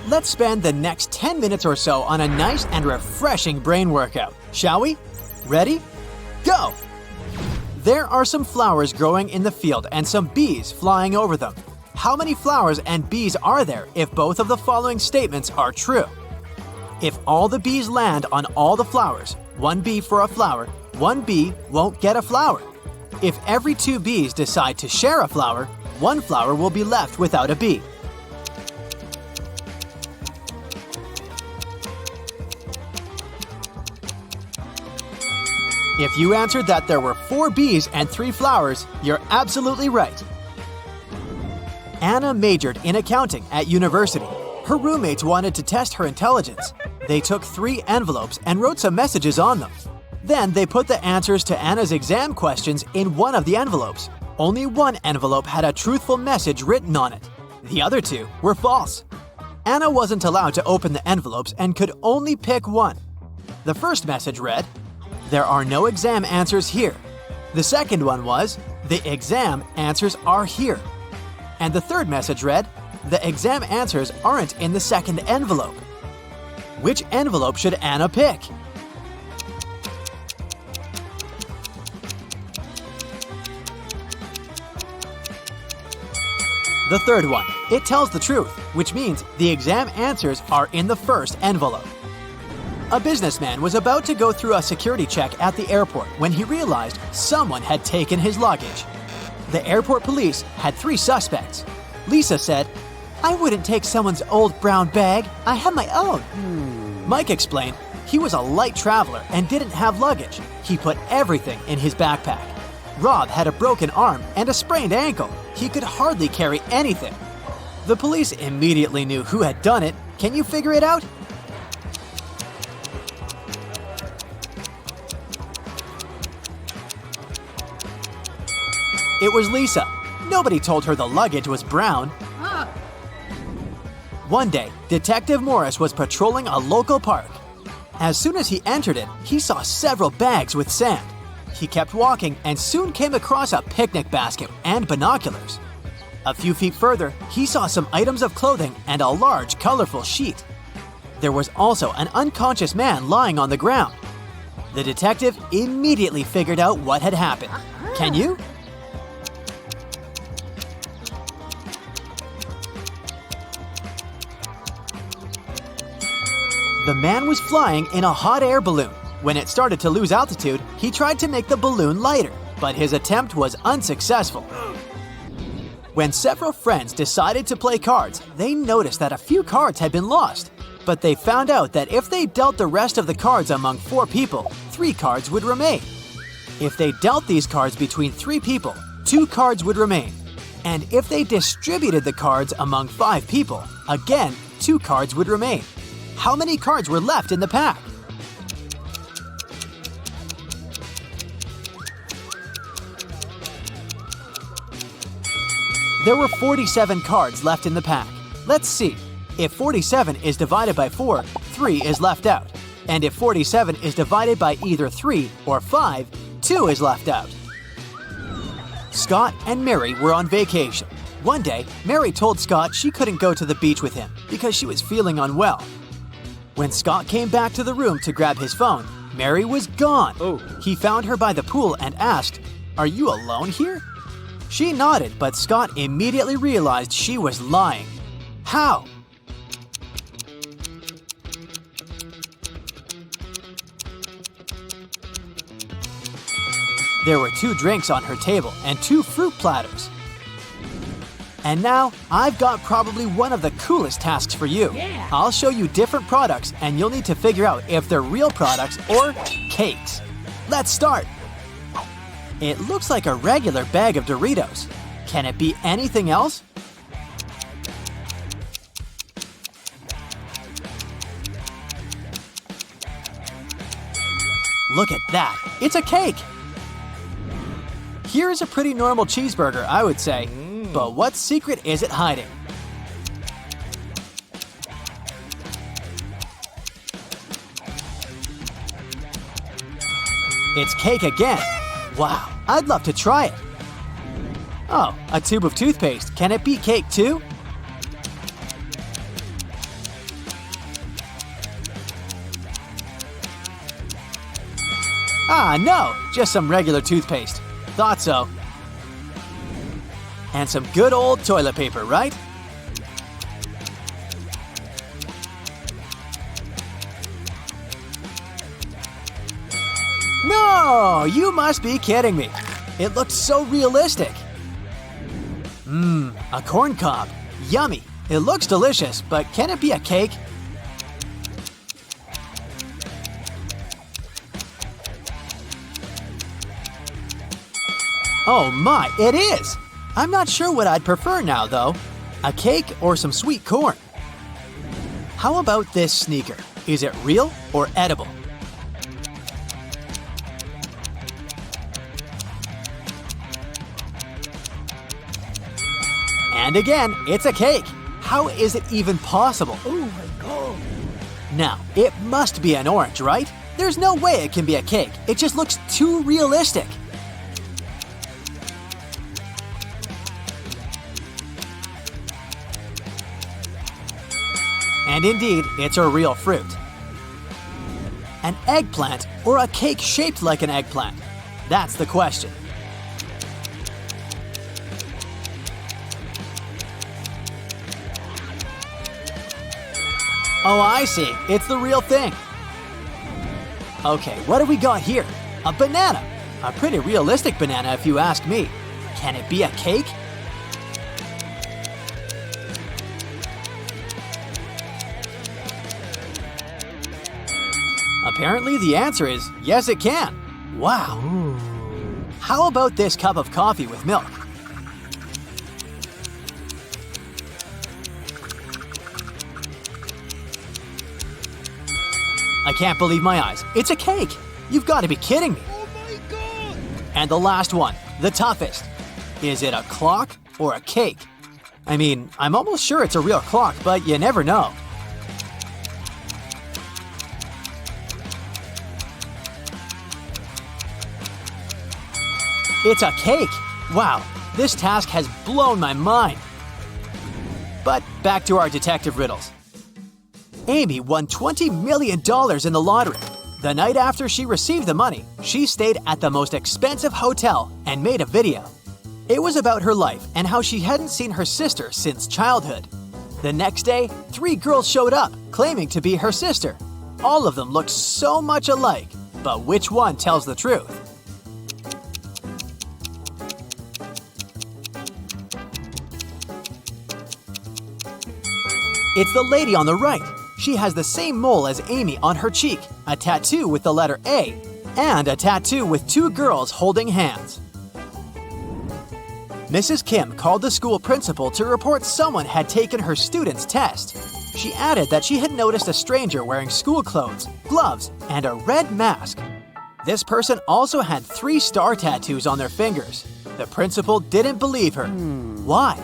Let's spend the next 10 minutes or so on a nice and refreshing brain workout, shall we? Ready? Go! There are some flowers growing in the field and some bees flying over them. How many flowers and bees are there if both of the following statements are true? If all the bees land on all the flowers, one bee for a flower, one bee won't get a flower. If every 2 bees decide to share a flower, one flower will be left without a bee. If you answered that there were 4 bees and 3 flowers, you're absolutely right. Anna majored in accounting at university. Her roommates wanted to test her intelligence. They took 3 envelopes and wrote some messages on them. Then they put the answers to Anna's exam questions in one of the envelopes. Only one envelope had a truthful message written on it. The other 2 were false. Anna wasn't allowed to open the envelopes and could only pick one. The first message read, "There are no exam answers here." The second one was, "The exam answers are here." And the third message read, "The exam answers aren't in the second envelope." Which envelope should Anna pick? The third one. It tells the truth, which means the exam answers are in the first envelope. A businessman was about to go through a security check at the airport when he realized someone had taken his luggage. The airport police had 3 suspects. Lisa said, "I wouldn't take someone's old brown bag. I have my own." Mike explained he was a light traveler and didn't have luggage. He put everything in his backpack. Rob had a broken arm and a sprained ankle. He could hardly carry anything. The police immediately knew who had done it. Can you figure it out? It was Lisa. Nobody told her the luggage was brown. One day, Detective Morris was patrolling a local park. As soon as he entered it, he saw several bags with sand. He kept walking and soon came across a picnic basket and binoculars. A few feet further, he saw some items of clothing and a large, colorful sheet. There was also an unconscious man lying on the ground. The detective immediately figured out what had happened. Can you? The man was flying in a hot air balloon. When it started to lose altitude, he tried to make the balloon lighter, but his attempt was unsuccessful. When several friends decided to play cards, they noticed that a few cards had been lost. But they found out that if they dealt the rest of the cards among 4 people, 3 cards would remain. If they dealt these cards between 3 people, 2 cards would remain. And if they distributed the cards among 5 people, again, 2 cards would remain. How many cards were left in the pack? There were 47 cards left in the pack. Let's see. If 47 is divided by 4, 3 is left out. And if 47 is divided by either 3 or 5, 2 is left out. Scott and Mary were on vacation. One day, Mary told Scott she couldn't go to the beach with him because she was feeling unwell. When Scott came back to the room to grab his phone, Mary was gone. He found her by the pool and asked, "Are you alone here?" She nodded, but Scott immediately realized she was lying. How? There were 2 drinks on her table and 2 fruit platters. And now, I've got probably one of the coolest tasks for you. I'll show you different products and you'll need to figure out if they're real products or cakes. Let's start! It looks like a regular bag of Doritos. Can it be anything else? Look at that! It's a cake! Here is a pretty normal cheeseburger, I would say. But what secret is it hiding? It's cake again. Wow, I'd love to try it. Oh, a tube of toothpaste. Can it be cake too? Ah, no, just some regular toothpaste. Thought so. And some good old toilet paper, right? No, you must be kidding me. It looked so realistic. A corn cob. Yummy. It looks delicious, but can it be a cake? Oh my, it is! I'm not sure what I'd prefer now, though. A cake or some sweet corn? How about this sneaker? Is it real or edible? And again, it's a cake. How is it even possible? Oh my god! Now, it must be an orange, right? There's no way it can be a cake. It just looks too realistic. And indeed, it's a real fruit. An eggplant or a cake shaped like an eggplant? That's the question. Oh, I see. It's the real thing. Okay, what do we got here? A banana. A pretty realistic banana if you ask me. Can it be a cake? Apparently the answer is yes, it can. Wow. Ooh. How about this cup of coffee with milk? I can't believe my eyes. It's a cake. You've got to be kidding me. Oh my god! And the last one, the toughest. Is it a clock or a cake? I mean, I'm almost sure it's a real clock, but you never know. It's a cake! Wow, this task has blown my mind. But back to our detective riddles. Amy won $20 million in the lottery. The night after she received the money, she stayed at the most expensive hotel and made a video. It was about her life and how she hadn't seen her sister since childhood. The next day, 3 girls showed up, claiming to be her sister. All of them looked so much alike, but which one tells the truth? It's the lady on the right. She has the same mole as Amy on her cheek, a tattoo with the letter A, and a tattoo with 2 girls holding hands. Mrs. Kim called the school principal to report someone had taken her student's test. She added that she had noticed a stranger wearing school clothes, gloves, and a red mask. This person also had 3 star tattoos on their fingers. The principal didn't believe her. Why?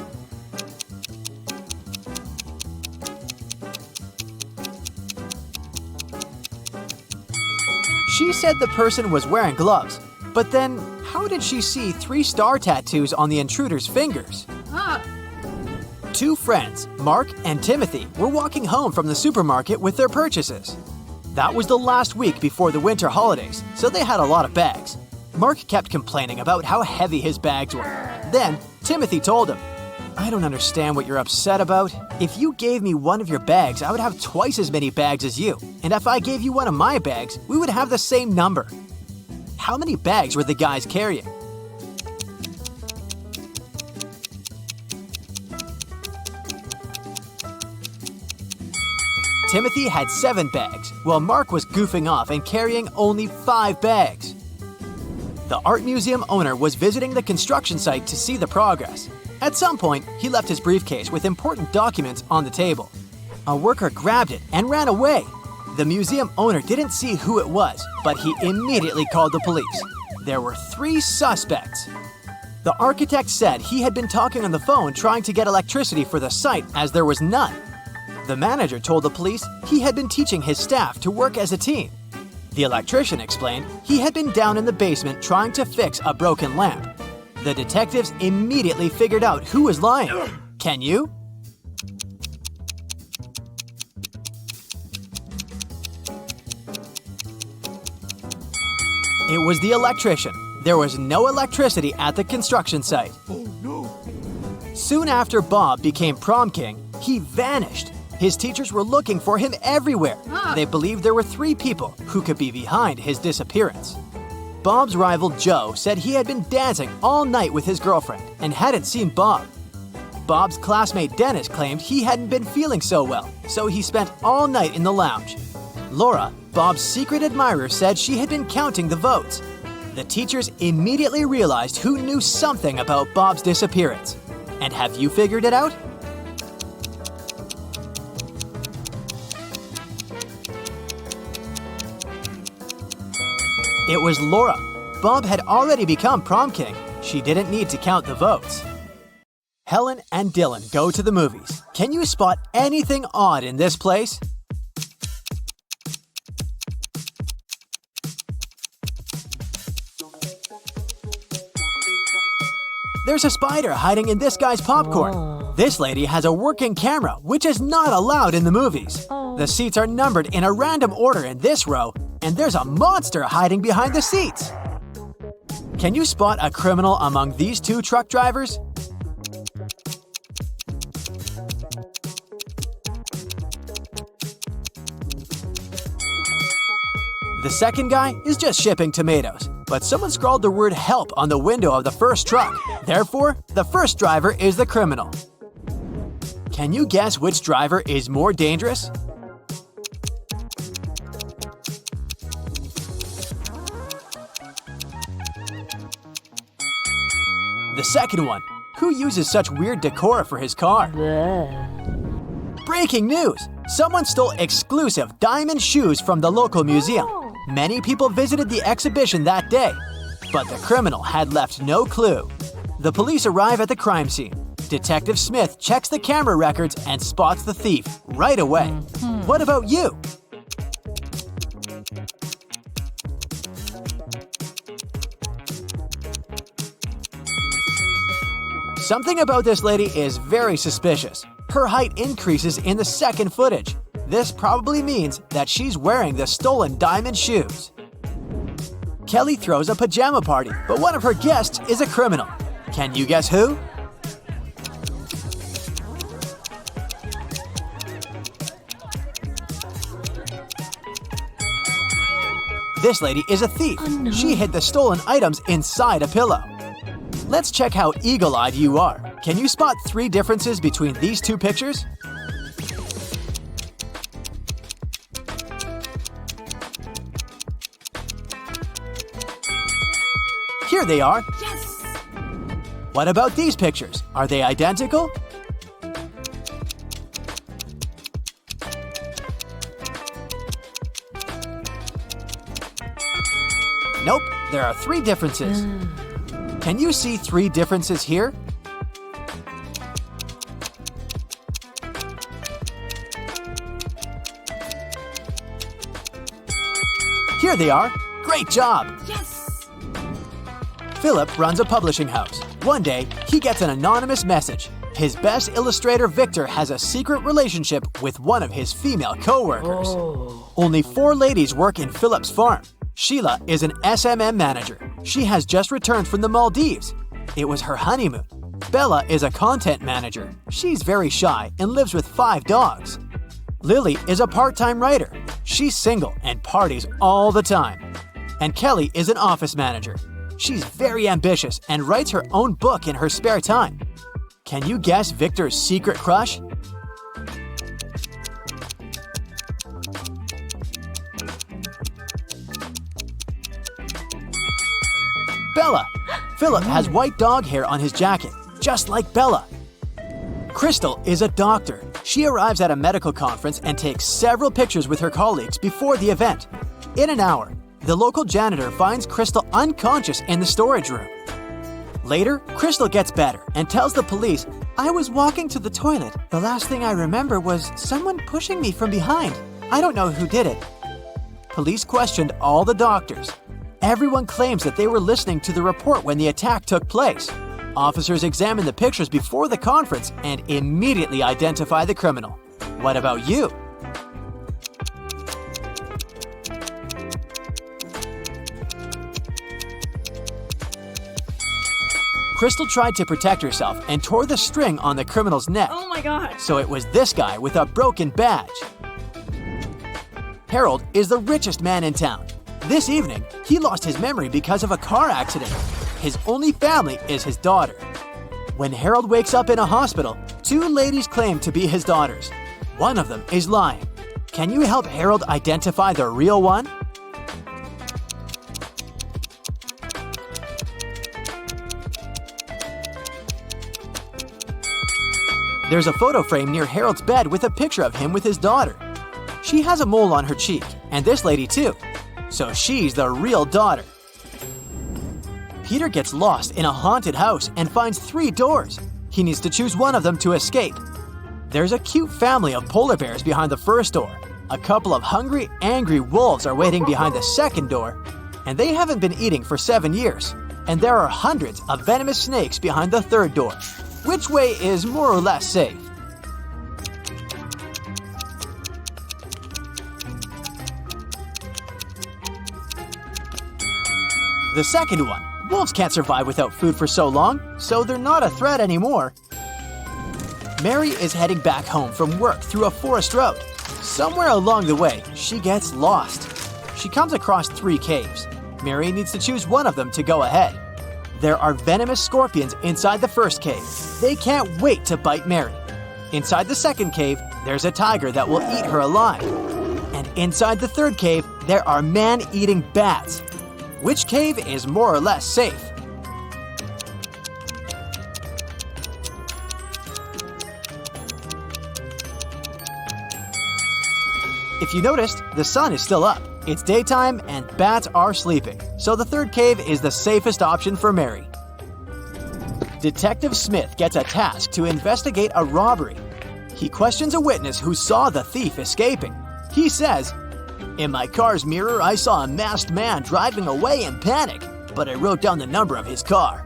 She said the person was wearing gloves, but then how did she see 3 star tattoos on the intruder's fingers? 2 friends, Mark and Timothy, were walking home from the supermarket with their purchases. That was the last week before the winter holidays, so they had a lot of bags. Mark kept complaining about how heavy his bags were. Then, Timothy told him, "I don't understand what you're upset about. If you gave me one of your bags, I would have twice as many bags as you. And if I gave you one of my bags, we would have the same number." How many bags were the guys carrying? Timothy had 7 bags, while Mark was goofing off and carrying only 5 bags. The art museum owner was visiting the construction site to see the progress. At some point, he left his briefcase with important documents on the table. A worker grabbed it and ran away. The museum owner didn't see who it was, but he immediately called the police. There were 3 suspects. The architect said he had been talking on the phone trying to get electricity for the site as there was none. The manager told the police he had been teaching his staff to work as a team. The electrician explained he had been down in the basement trying to fix a broken lamp. The detectives immediately figured out who was lying. Can you? It was the electrician. There was no electricity at the construction site. Oh no! Soon after Bob became prom king, he vanished. His teachers were looking for him everywhere. They believed there were 3 people who could be behind his disappearance. Bob's rival Joe said he had been dancing all night with his girlfriend and hadn't seen Bob. Bob's classmate Dennis claimed he hadn't been feeling so well, so he spent all night in the lounge. Laura, Bob's secret admirer, said she had been counting the votes. The teachers immediately realized who knew something about Bob's disappearance. And have you figured it out? It was Laura. Bob had already become prom king. She didn't need to count the votes. Helen and Dylan go to the movies. Can you spot anything odd in this place? There's a spider hiding in this guy's popcorn. This lady has a working camera, which is not allowed in the movies. The seats are numbered in a random order in this row, and there's a monster hiding behind the seats. Can you spot a criminal among these 2 truck drivers? The second guy is just shipping tomatoes, but someone scrawled the word help on the window of the first truck. Therefore, the first driver is the criminal. Can you guess which driver is more dangerous? The second one. Who uses such weird decor for his car? Breaking news! Someone stole exclusive diamond shoes from the local museum. Many people visited the exhibition that day, but the criminal had left no clue. The police arrive at the crime scene. Detective Smith checks the camera records and spots the thief right away. What about you? Something about this lady is very suspicious. Her height increases in the second footage. This probably means that she's wearing the stolen diamond shoes. Kelly throws a pajama party, but one of her guests is a criminal. Can you guess who? This lady is a thief. Oh, no. She hid the stolen items inside a pillow. Let's check how eagle-eyed you are. Can you spot 3 differences between these 2 pictures? Here they are. Yes! What about these pictures? Are they identical? Nope, there are 3 differences. Can you see 3 differences here? Here they are. Great job! Yes! Philip runs a publishing house. One day, he gets an anonymous message. His best illustrator, Victor, has a secret relationship with one of his female co-workers. Only 4 ladies work in Philip's farm. Sheila is an SMM manager. She has just returned from the Maldives. It was her honeymoon. Bella is a content manager. She's very shy and lives with 5 dogs. Lily is a part-time writer. She's single and parties all the time. And Kelly is an office manager. She's very ambitious and writes her own book in her spare time. Can you guess Victor's secret crush? Bella! Philip has white dog hair on his jacket, just like Bella. Crystal is a doctor. She arrives at a medical conference and takes several pictures with her colleagues before the event. In an hour, the local janitor finds Crystal unconscious in the storage room. Later, Crystal gets better and tells the police, "I was walking to the toilet. The last thing I remember was someone pushing me from behind. I don't know who did it." Police questioned all the doctors. Everyone claims that they were listening to the report when the attack took place. Officers examine the pictures before the conference and immediately identify the criminal. What about you? Crystal tried to protect herself and tore the string on the criminal's neck. Oh my god. So it was this guy with a broken badge. Harold is the richest man in town. This evening, he lost his memory because of a car accident. His only family is his daughter. When Harold wakes up in a hospital, two ladies claim to be his daughters. One of them is lying. Can you help Harold identify the real one? There's a photo frame near Harold's bed with a picture of him with his daughter. She has a mole on her cheek, and this lady too. So she's the real daughter. Peter gets lost in a haunted house and finds 3 doors. He needs to choose one of them to escape. There's a cute family of polar bears behind the first door. A couple of hungry, angry wolves are waiting behind the second door, and they haven't been eating for 7 years. And there are hundreds of venomous snakes behind the third door. Which way is more or less safe? The second one. Wolves can't survive without food for so long, so they're not a threat anymore. Mary is heading back home from work through a forest road. Somewhere along the way, she gets lost. She comes across 3 caves. Mary needs to choose one of them to go ahead. There are venomous scorpions inside the first cave. They can't wait to bite Mary. Inside the second cave, there's a tiger that will eat her alive. And inside the third cave, there are man-eating bats. Which cave is more or less safe? If you noticed, the sun is still up. It's daytime and bats are sleeping, so the third cave is the safest option for Mary. Detective Smith gets a task to investigate a robbery. He questions a witness who saw the thief escaping. He says, "In my car's mirror, I saw a masked man driving away in panic, but I wrote down the number of his car."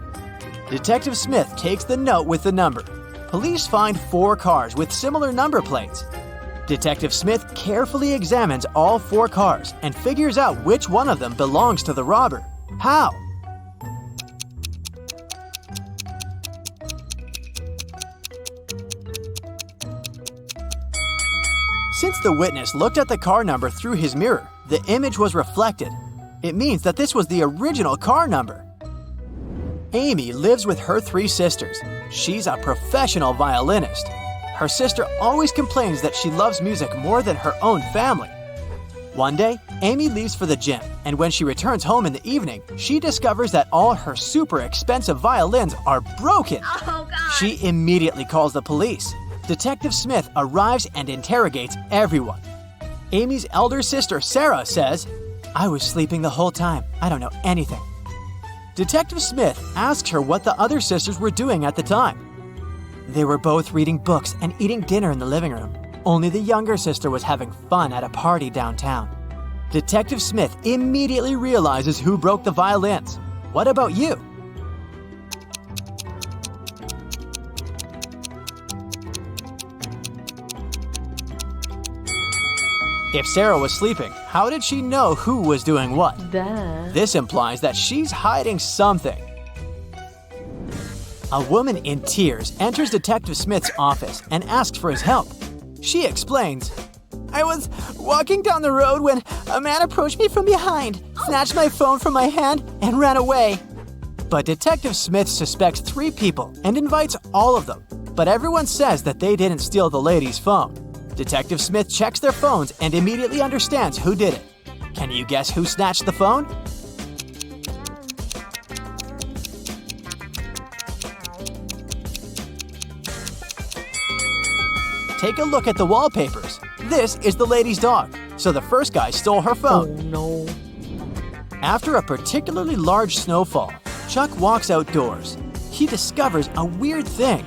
Detective Smith takes the note with the number. Police find 4 cars with similar number plates. Detective Smith carefully examines all 4 cars and figures out which one of them belongs to the robber. How? Since the witness looked at the car number through his mirror, the image was reflected. It means that this was the original car number. Amy lives with her 3 sisters. She's a professional violinist. Her sister always complains that she loves music more than her own family. One day, Amy leaves for the gym, and when she returns home in the evening, she discovers that all her super expensive violins are broken. Oh god. She immediately calls the police. Detective Smith arrives and interrogates everyone. Amy's elder sister, Sarah, says, "I was sleeping the whole time. I don't know anything." Detective Smith asks her what the other sisters were doing at the time. They were both reading books and eating dinner in the living room. Only the younger sister was having fun at a party downtown. Detective Smith immediately realizes who broke the violins. What about you? If Sarah was sleeping, how did she know who was doing what? Duh. This implies that she's hiding something. A woman in tears enters Detective Smith's office and asks for his help. She explains, "I was walking down the road when a man approached me from behind, snatched my phone from my hand, and ran away." But Detective Smith suspects 3 people and invites all of them. But everyone says that they didn't steal the lady's phone. Detective Smith checks their phones and immediately understands who did it. Can you guess who snatched the phone? Take a look at the wallpapers. This is the lady's dog, so the first guy stole her phone. Oh no. After a particularly large snowfall, Chuck walks outdoors. He discovers a weird thing.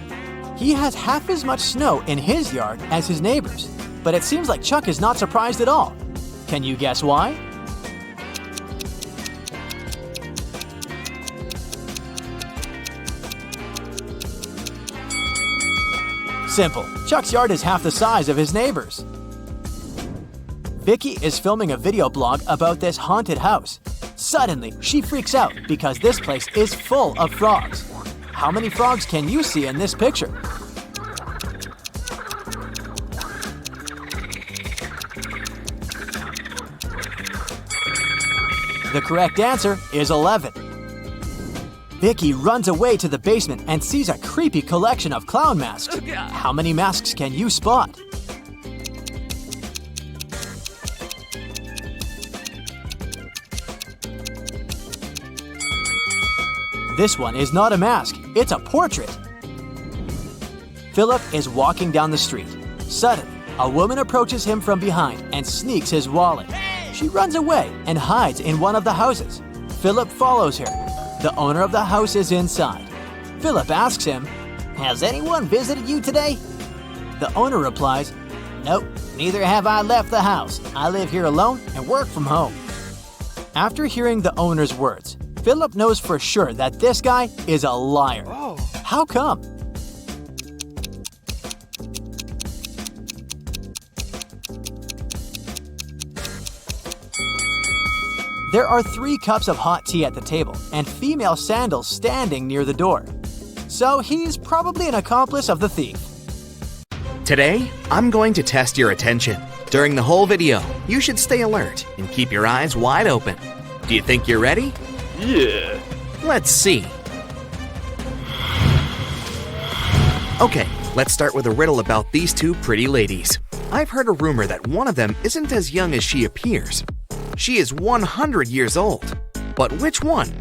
He has half as much snow in his yard as his neighbors, but it seems like Chuck is not surprised at all. Can you guess why? Simple. Chuck's yard is half the size of his neighbor's. Vicky is filming a video blog about this haunted house. Suddenly, she freaks out because this place is full of frogs. How many frogs can you see in this picture? The correct answer is 11. Vicky runs away to the basement and sees a creepy collection of clown masks. How many masks can you spot? This one is not a mask, it's a portrait. Philip is walking down the street. Suddenly, a woman approaches him from behind and sneaks his wallet. She runs away and hides in one of the houses. Philip follows her. The owner of the house is inside. Philip asks him, "Has anyone visited you today?" The owner replies, "Nope, neither have I left the house. I live here alone and work from home." After hearing the owner's words, Philip knows for sure that this guy is a liar. Oh. How come? There are 3 cups of hot tea at the table and female sandals standing near the door. So he's probably an accomplice of the thief. Today, I'm going to test your attention. During the whole video, you should stay alert and keep your eyes wide open. Do you think you're ready? Yeah. Let's see. Okay, let's start with a riddle about these 2 pretty ladies. I've heard a rumor that one of them isn't as young as she appears. She is 100 years old. But which one?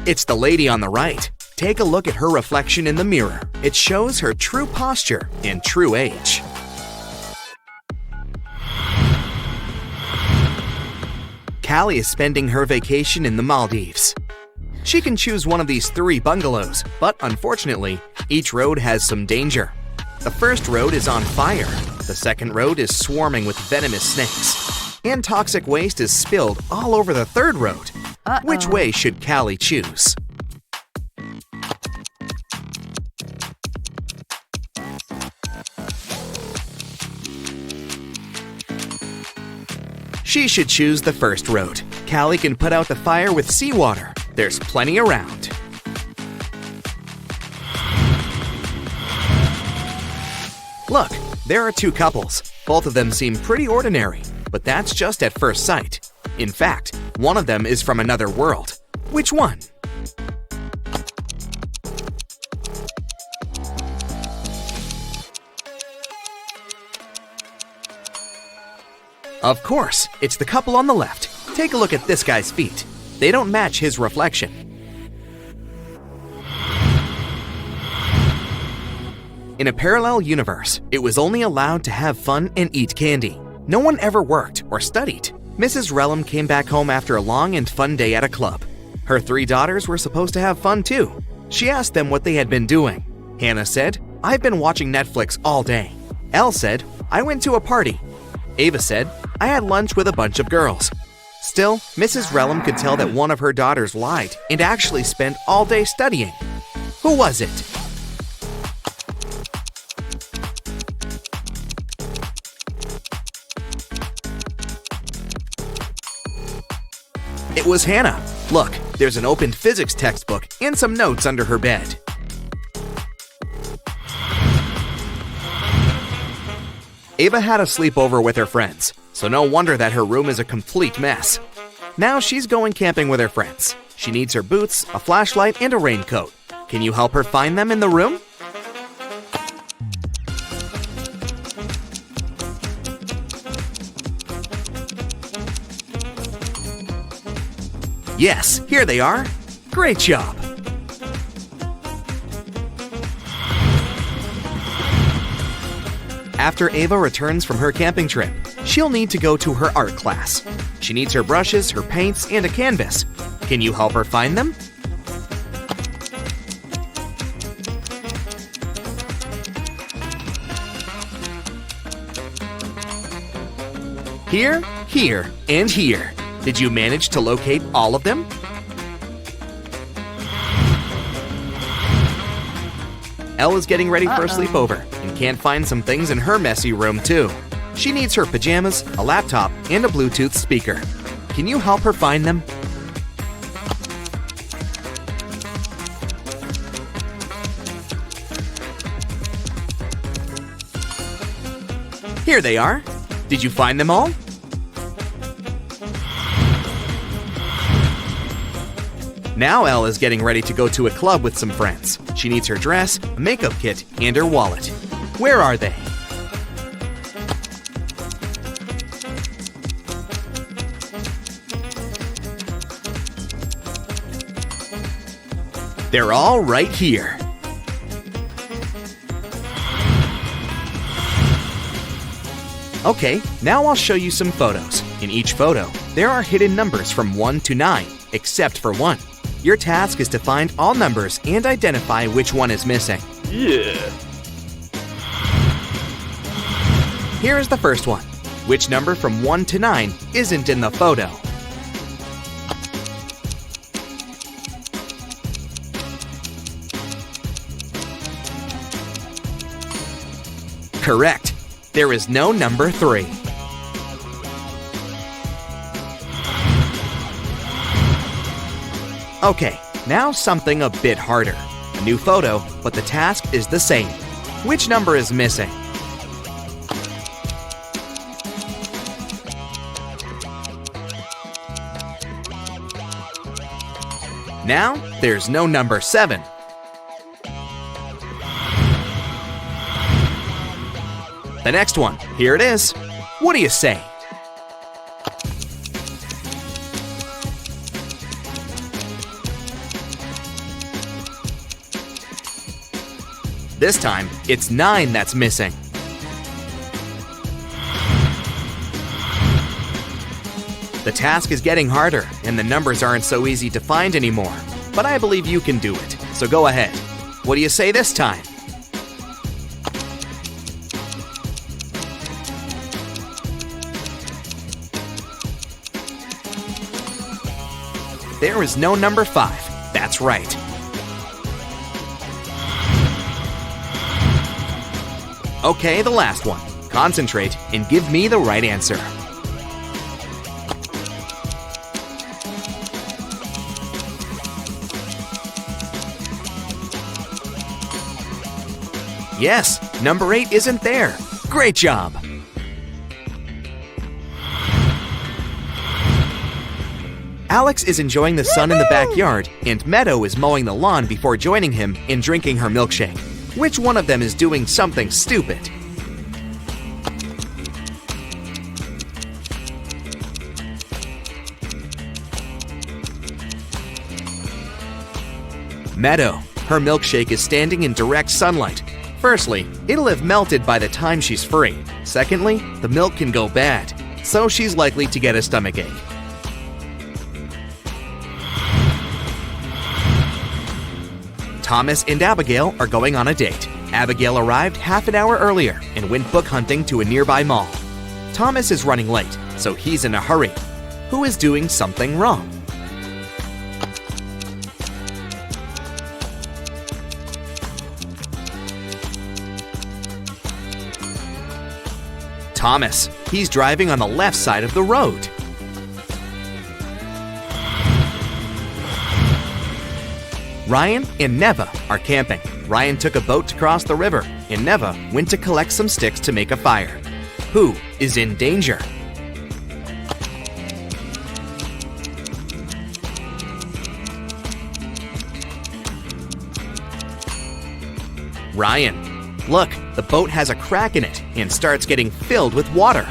It's the lady on the right. Take a look at her reflection in the mirror. It shows her true posture and true age. Callie is spending her vacation in the Maldives. She can choose one of these 3 bungalows, but unfortunately, each road has some danger. The first road is on fire. The second road is swarming with venomous snakes. And toxic waste is spilled all over the third road. Which way should Callie choose? She should choose the first road. Callie can put out the fire with seawater. There's plenty around. Look, there are 2 couples. Both of them seem pretty ordinary, but that's just at first sight. In fact, one of them is from another world. Which one? Of course, it's the couple on the left. Take a look at this guy's feet. They don't match his reflection. In a parallel universe, it was only allowed to have fun and eat candy. No one ever worked or studied. Mrs. Relum came back home after a long and fun day at a club. Her 3 daughters were supposed to have fun too. She asked them what they had been doing. Hannah said, "I've been watching Netflix all day." Elle said, "I went to a party." Ava said, "I had lunch with a bunch of girls." Still, Mrs. Relum could tell that one of her daughters lied and actually spent all day studying. Who was it? It was Hannah. Look, there's an opened physics textbook and some notes under her bed. Ava had a sleepover with her friends, so no wonder that her room is a complete mess. Now she's going camping with her friends. She needs her boots, a flashlight, and a raincoat. Can you help her find them in the room? Yes, here they are. Great job. After Ava returns from her camping trip, she'll need to go to her art class. She needs her brushes, her paints, and a canvas. Can you help her find them? Here, here, and here. Did you manage to locate all of them? Elle is getting ready for a sleepover and can't find some things in her messy room too. She needs her pajamas, a laptop, and a Bluetooth speaker. Can you help her find them? Here they are. Did you find them all? Now Elle is getting ready to go to a club with some friends. She needs her dress, a makeup kit, and her wallet. Where are they? They're all right here. Okay, now I'll show you some photos. In each photo, there are hidden numbers from 1 to 9, except for 1. Your task is to find all numbers and identify which one is missing. Yeah. Here is the first one. Which number from 1 to 9 isn't in the photo? Correct. There is no number 3. Okay, now something a bit harder. A new photo, but the task is the same. Which number is missing? Now, there's no number 7. The next one, here it is. What do you say? This time, it's 9 that's missing. The task is getting harder, and the numbers aren't so easy to find anymore. But I believe you can do it, so go ahead. What do you say this time? There is no number 5. That's right. Okay, the last one. Concentrate and give me the right answer. Yes, number 8 isn't there. Great job! Alex is enjoying the sun in the backyard, and Meadow is mowing the lawn before joining him and drinking her milkshake. Which one of them is doing something stupid? Meadow. Her milkshake is standing in direct sunlight. Firstly, it'll have melted by the time she's free. Secondly, the milk can go bad, so she's likely to get a stomachache. Thomas and Abigail are going on a date. Abigail arrived half an hour earlier and went book hunting to a nearby mall. Thomas is running late, so he's in a hurry. Who is doing something wrong? Thomas. He's driving on the left side of the road. Ryan and Neva are camping. Ryan took a boat to cross the river, and Neva went to collect some sticks to make a fire. Who is in danger? Ryan. Look, the boat has a crack in it and starts getting filled with water.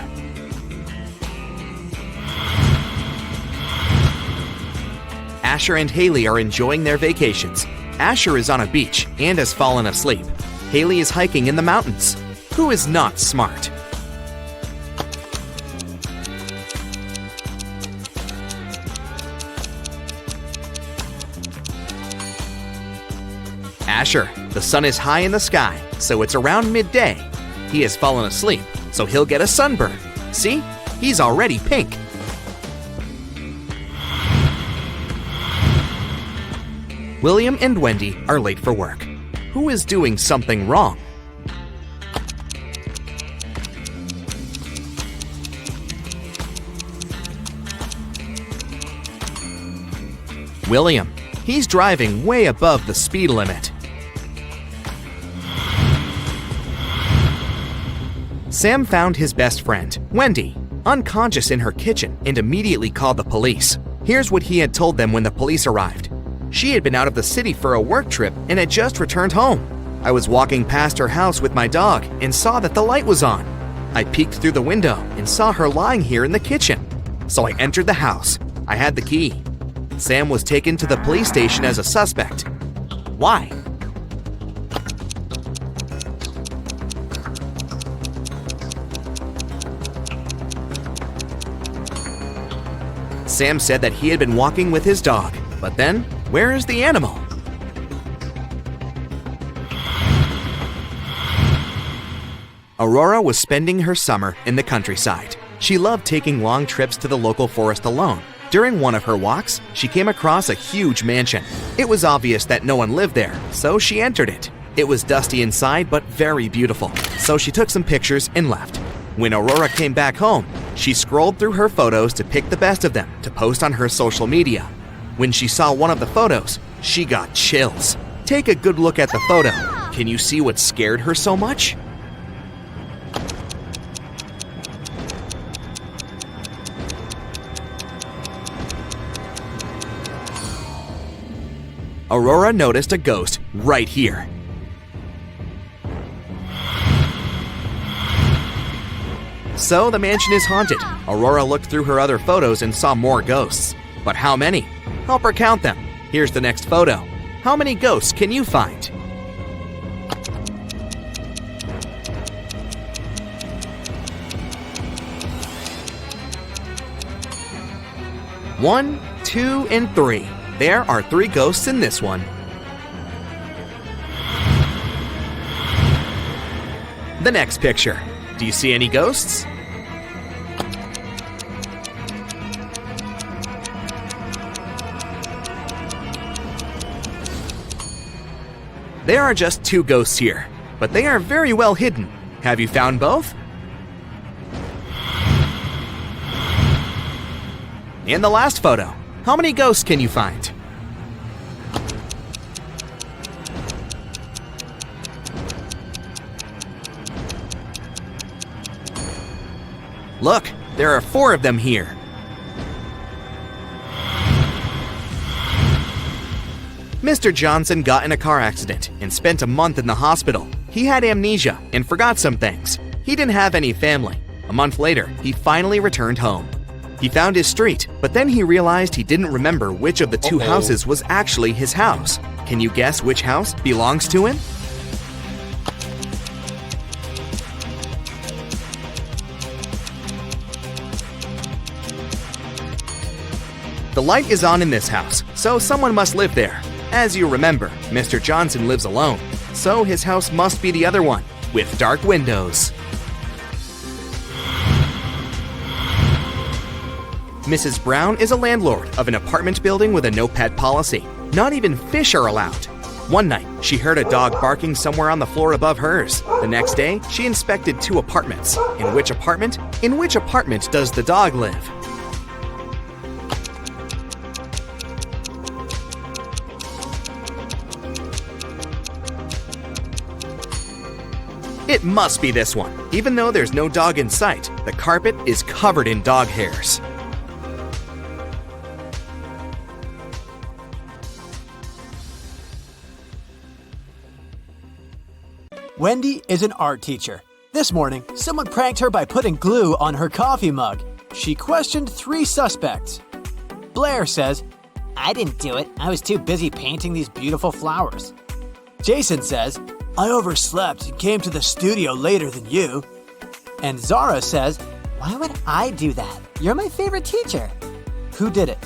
Asher and Haley are enjoying their vacations. Asher is on a beach and has fallen asleep. Haley is hiking in the mountains. Who is not smart? Asher. The sun is high in the sky, so it's around midday. He has fallen asleep, so he'll get a sunburn. See? He's already pink. William and Wendy are late for work. Who is doing something wrong? William. He's driving way above the speed limit. Sam found his best friend, Wendy, unconscious in her kitchen and immediately called the police. Here's what he had told them when the police arrived. She had been out of the city for a work trip and had just returned home. I was walking past her house with my dog and saw that the light was on. I peeked through the window and saw her lying here in the kitchen. So I entered the house. I had the key. Sam was taken to the police station as a suspect. Why? Sam said that he had been walking with his dog, but then, where is the animal? Aurora was spending her summer in the countryside. She loved taking long trips to the local forest alone. During one of her walks, she came across a huge mansion. It was obvious that no one lived there, so she entered it. It was dusty inside, but very beautiful, so she took some pictures and left. When Aurora came back home, she scrolled through her photos to pick the best of them to post on her social media. When she saw one of the photos, she got chills. Take a good look at the photo. Can you see what scared her so much? Aurora noticed a ghost right here. So the mansion is haunted. Aurora looked through her other photos and saw more ghosts. But how many? Help her count them. Here's the next photo. How many ghosts can you find? One, 2, and 3. There are 3 ghosts in this one. The next picture. Do you see any ghosts? There are just 2 ghosts here, but they are very well hidden. Have you found both? In the last photo, how many ghosts can you find? Look, there are 4 of them here. Mr. Johnson got in a car accident and spent a month in the hospital. He had amnesia and forgot some things. He didn't have any family. A month later, he finally returned home. He found his street, but then he realized he didn't remember which of the 2 houses was actually his house. Can you guess which house belongs to him? The light is on in this house, so someone must live there. As you remember, Mr. Johnson lives alone, so his house must be the other one, with dark windows. Mrs. Brown is a landlord of an apartment building with a no-pet policy. Not even fish are allowed. One night, she heard a dog barking somewhere on the floor above hers. The next day, she inspected 2 apartments. In which apartment does the dog live? It must be this one. Even though there's no dog in sight, the carpet is covered in dog hairs. Wendy is an art teacher. This morning, someone pranked her by putting glue on her coffee mug. She questioned 3 suspects. Blair says, I didn't do it. I was too busy painting these beautiful flowers. Jason says, I overslept and came to the studio later than you. And Zara says, Why would I do that? You're my favorite teacher. who did it?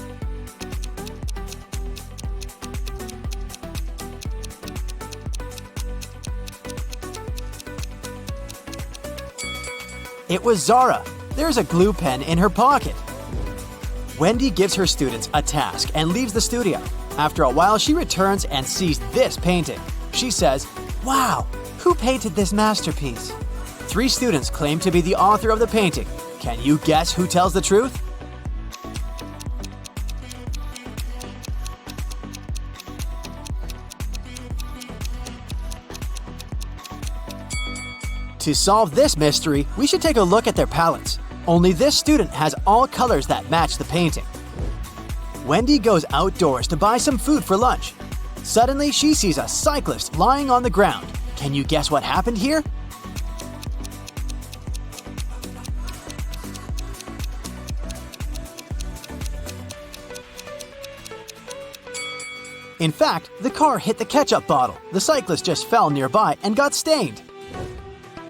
It was Zara. There's a glue pen in her pocket. Wendy gives her students a task and leaves the studio. After a while, she returns and sees this painting. She says, Wow, who painted this masterpiece? 3 students claim to be the author of the painting. Can you guess who tells the truth? To solve this mystery, we should take a look at their palettes. Only this student has all colors that match the painting. Wendy goes outdoors to buy some food for lunch. Suddenly, she sees a cyclist lying on the ground. Can you guess what happened here? In fact, the car hit the ketchup bottle. The cyclist just fell nearby and got stained.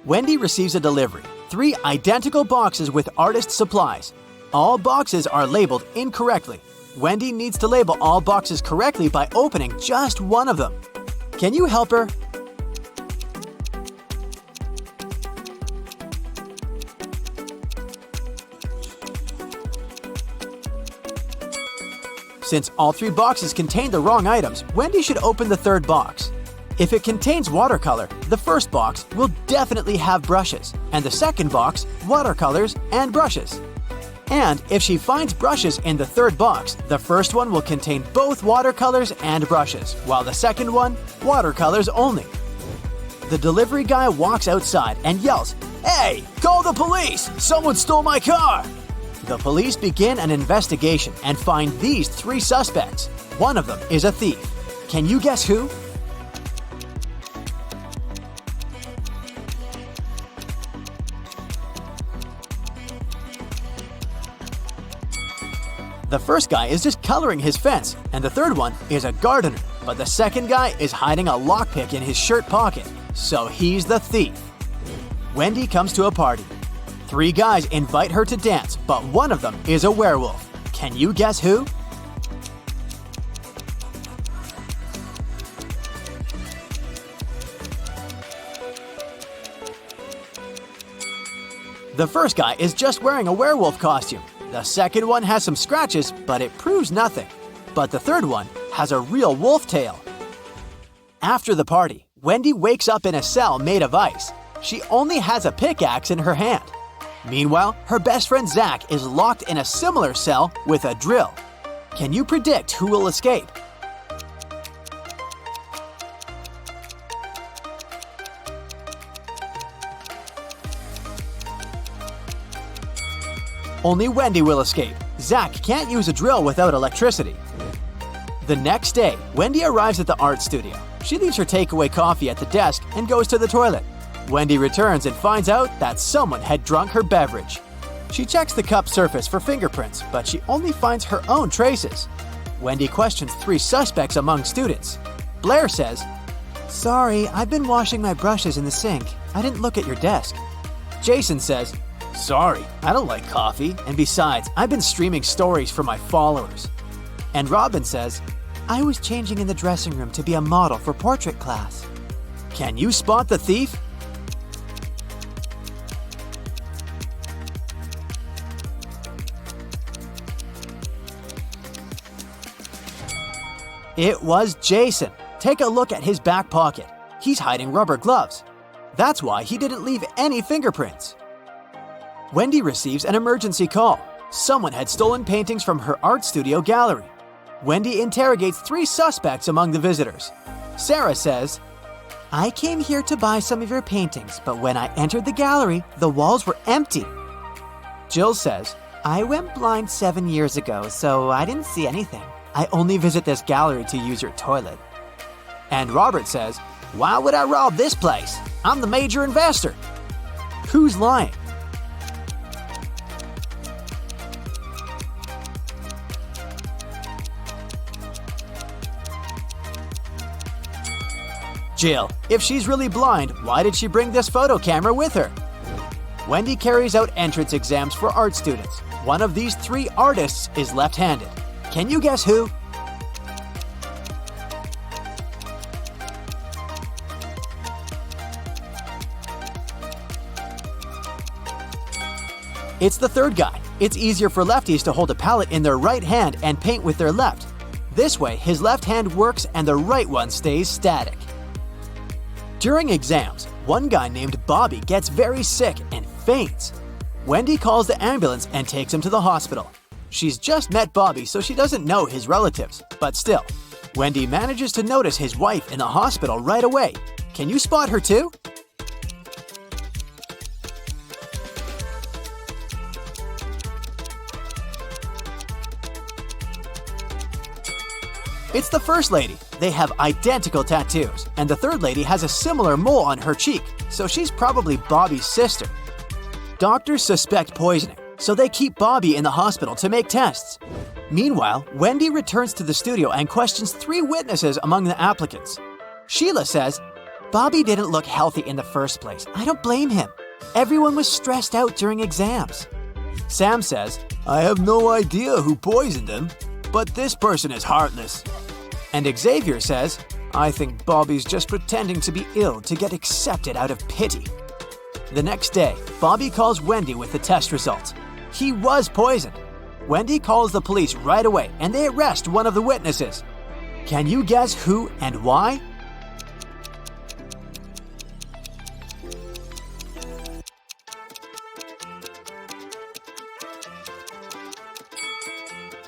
Wendy receives a delivery. 3 identical boxes with artist supplies. All boxes are labeled incorrectly. Wendy needs to label all boxes correctly by opening just one of them. Can you help her? Since all 3 boxes contain the wrong items, Wendy should open the 3rd box. If it contains watercolor, the first box will definitely have brushes, and the second box, watercolors and brushes. And if she finds brushes in the 3rd box, the first one will contain both watercolors and brushes, while the second one, watercolors only. The delivery guy walks outside and yells, "Hey, call the police! Someone stole my car!" The police begin an investigation and find these 3 suspects. One of them is a thief. Can you guess who? The first guy is just coloring his fence, and the third one is a gardener. But the second guy is hiding a lockpick in his shirt pocket, so he's the thief. Wendy comes to a party. 3 guys invite her to dance, but one of them is a werewolf. Can you guess who? The first guy is just wearing a werewolf costume. The second one has some scratches, but it proves nothing. But the third one has a real wolf tail. After the party, Wendy wakes up in a cell made of ice. She only has a pickaxe in her hand. Meanwhile, her best friend Zach is locked in a similar cell with a drill. Can you predict who will escape? Only Wendy will escape. Zach can't use a drill without electricity. The next day, Wendy arrives at the art studio. She leaves her takeaway coffee at the desk and goes to the toilet. Wendy returns and finds out that someone had drunk her beverage. She checks the cup's surface for fingerprints, but she only finds her own traces. Wendy questions 3 suspects among students. Blair says, "Sorry, I've been washing my brushes in the sink. I didn't look at your desk." Jason says, "Sorry, I don't like coffee, and besides, I've been streaming stories for my followers." And Robin says, "I was changing in the dressing room to be a model for portrait class." Can you spot the thief? It was Jason. Take a look at his back pocket. He's hiding rubber gloves. That's why he didn't leave any fingerprints. Wendy receives an emergency call. Someone had stolen paintings from her art studio gallery. Wendy interrogates 3 suspects among the visitors. Sarah says, "I came here to buy some of your paintings, but when I entered the gallery, the walls were empty." Jill says, "I went blind 7 years ago, so I didn't see anything. I only visit this gallery to use your toilet." And Robert says, "Why would I rob this place? I'm the major investor." Who's lying? Jill. If she's really blind, why did she bring this photo camera with her? Wendy carries out entrance exams for art students. One of these 3 artists is left-handed. Can you guess who? It's the third guy. It's easier for lefties to hold a palette in their right hand and paint with their left. This way, his left hand works and the right one stays static. During exams, one guy named Bobby gets very sick and faints. Wendy calls the ambulance and takes him to the hospital. She's just met Bobby, so she doesn't know his relatives, but still, Wendy manages to notice his wife in the hospital right away. Can you spot her too? It's the first lady. They have identical tattoos, and the third lady has a similar mole on her cheek, so she's probably Bobby's sister. Doctors suspect poisoning, so they keep Bobby in the hospital to make tests. Meanwhile, Wendy returns to the studio and questions 3 witnesses among the applicants. Sheila says, "Bobby didn't look healthy in the first place. I don't blame him. Everyone was stressed out during exams." Sam says, "I have no idea who poisoned him, but this person is heartless." And Xavier says, "I think Bobby's just pretending to be ill to get accepted out of pity." The next day, Bobby calls Wendy with the test results. He was poisoned. Wendy calls the police right away and they arrest one of the witnesses. Can you guess who and why?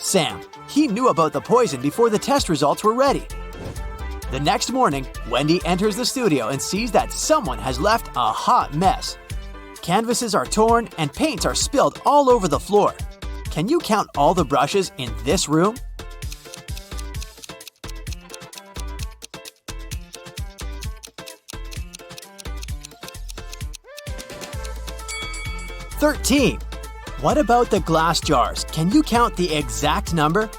Sam. He knew about the poison before the test results were ready. The next morning, Wendy enters the studio and sees that someone has left a hot mess. Canvases are torn and paints are spilled all over the floor. Can you count all the brushes in this room? "13. What about the glass jars? Can you count the exact number?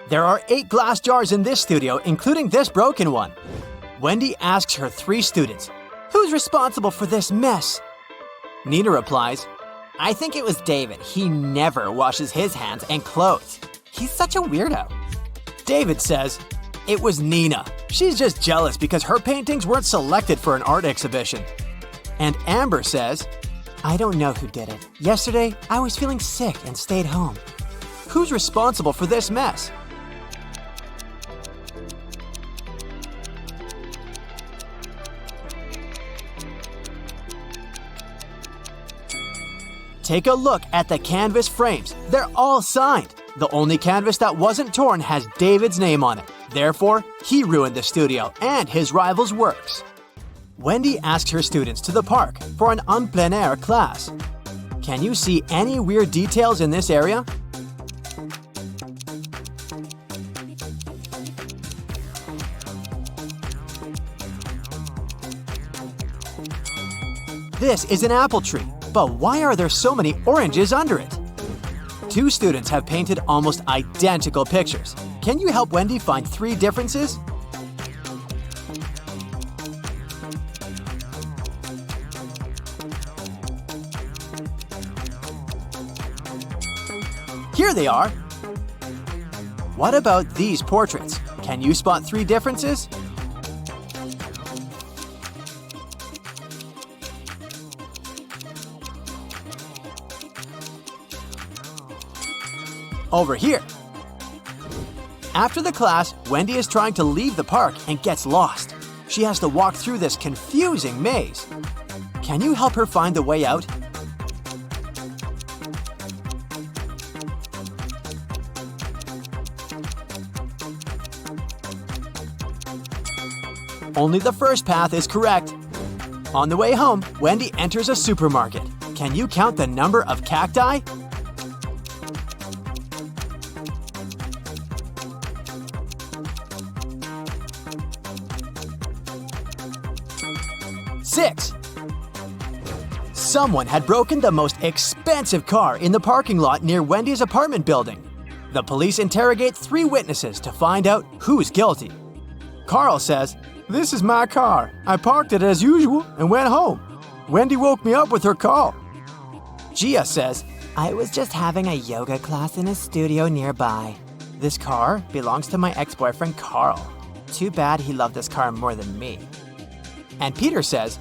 There are 8 glass jars in this studio, including this broken one. Wendy asks her 3 students, "Who's responsible for this mess?" Nina replies, I think it was David. He never washes his hands and clothes. He's such a weirdo. David says, "It was Nina. She's just jealous because her paintings weren't selected for an art exhibition." And Amber says, "I don't know who did it. Yesterday, I was feeling sick and stayed home." Who's responsible for this mess? Take a look at the canvas frames. They're all signed. The only canvas that wasn't torn has David's name on it. Therefore, he ruined the studio and his rival's works. Wendy asks her students to the park for an en plein air class. Can you see any weird details in this area? This is an apple tree, but why are there so many oranges under it? 2 students have painted almost identical pictures. Can you help Wendy find 3 differences? Here they are. What about these portraits? Can you spot 3 differences? Over here. After the class, Wendy is trying to leave the park and gets lost. She has to walk through this confusing maze. Can you help her find the way out? Only the first path is correct. On the way home, Wendy enters a supermarket. Can you count the number of cacti? Six. Someone had broken the most expensive car in the parking lot near Wendy's apartment building. The police interrogate 3 witnesses to find out who's guilty. Carl says, "This is my car. I parked it as usual and went home. Wendy woke me up with her call." Gia says, "I was just having a yoga class in a studio nearby. This car belongs to my ex-boyfriend Carl. Too bad he loved this car more than me." And Peter says,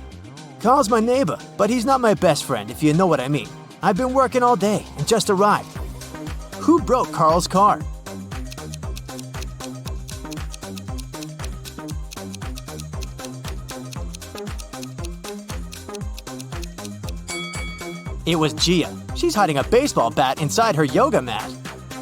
"Carl's my neighbor, but he's not my best friend, if you know what I mean. I've been working all day and just arrived." Who broke Carl's car? It was Gia. She's hiding a baseball bat inside her yoga mat.